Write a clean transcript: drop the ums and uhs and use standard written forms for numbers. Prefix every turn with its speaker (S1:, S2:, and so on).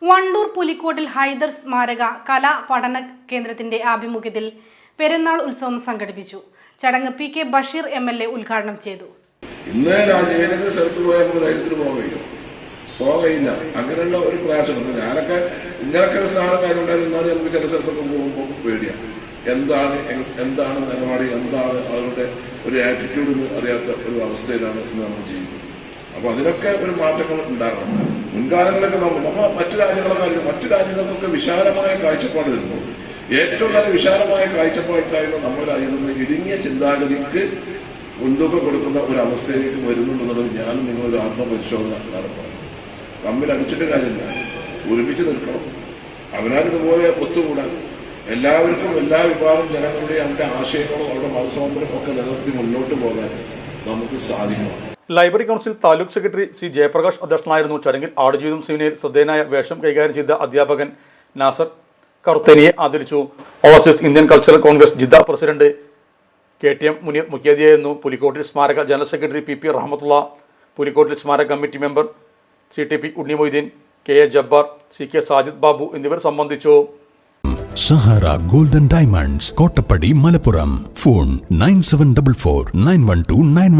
S1: വണ്ടൂർ പുലിക്കോട്ടിൽ ഹൈദർ സ്മാരക കലാ പഠന കേന്ദ്രത്തിന്റെ ആഭിമുഖ്യത്തിൽ പെരുന്നാൾ ഉത്സവം സംഘടിപ്പിച്ചു. ചടങ്ങ് പി കെ ബഷീർ MLA ഉദ്ഘാടനം ചെയ്തു.
S2: പോകയില്ല അങ്ങനെയുള്ള ഒരു പ്രയാസമുണ്ട്. ഞാനൊക്കെ ഇങ്ങനൊക്കെ സ്ഥാനമായിട്ടുണ്ടായിരുന്നാലും നമുക്ക് ചില സ്ഥലത്തൊക്കെ പോകുമ്പോൾ പേടിയാണ്. എന്താണ് നിലപാട്, എന്താണ് ആളുടെ ഒരു ആറ്റിറ്റ്യൂഡ് എന്ന് അറിയാത്ത ഒരു അവസ്ഥയിലാണ് ഇന്ന് നമ്മൾ ജീവിക്കുന്നത്. അപ്പൊ അതിനൊക്കെ ഒരു മാറ്റങ്ങൾ ഉണ്ടാകണം. മുൻകാലങ്ങളൊക്കെ നമ്മൾ മറ്റു രാജ്യങ്ങൾക്കൊക്കെ വിശാലമായ കാഴ്ചപ്പാട് വരുമ്പോൾ ഏറ്റവും നല്ല വിശാലമായ കാഴ്ചപ്പാടിലായിരുന്നു നമ്മുടെ രാജ്യം നിന്ന് ഇടുങ്ങിയ ചിന്താഗതിക്ക് മുൻതൂക്കം കൊടുക്കുന്ന ഒരു അവസ്ഥയിലേക്ക് വരുന്നുണ്ടെന്നുള്ളത് ഞാനും നിങ്ങളൊരു ആത്മപരിശോധന നടത്തണം. തമ്മിൽ അടിച്ചിട്ട് കാര്യമില്ല, ഒരുമിച്ച് നിൽക്കണം. അവനാണിതുപോലെ ഒത്തുകൂടാൻ എല്ലാവർക്കും എല്ലാ വിഭാഗം ജനങ്ങളുടെയും അവരുടെ ആശയങ്ങളും അവരുടെ മതസ്വാതന്ത്ര്യം ഒക്കെ നിലനിർത്തി മുന്നോട്ട് പോകാൻ നമുക്ക് സാധിക്കണം.
S3: Library council taluk secretary C Jayaprakash അധ്യക്ഷനായിരുന്നു. ചടങ്ങിൽ ആടുജീവിതം സെമിനാറിൽ ശ്രദ്ധേയനായ വേഷം കൈകാര്യം ചെയ്ത അധ്യാപകൻ നാസർ കറുത്തേനിയെ ആദരിച്ചു. Overseas Indian cultural congress Jeddah president KTM Muneer മുഖ്യാതിഥിയായിരുന്നു. പുലിക്കോട്ടിൽ സ്മാരക ജനറൽ സെക്രട്ടറി PP റഹ്മത്തുള്ള, പുലിക്കോട്ടിൽ സ്മാരക committee member CTP Unni Moideen, KA Jabbar, CK Sajid Babu എന്നിവർ സംബന്ധിച്ചു.
S4: Sahara golden diamonds, Kottappadi, Malappuram. Phone 9744 912 91.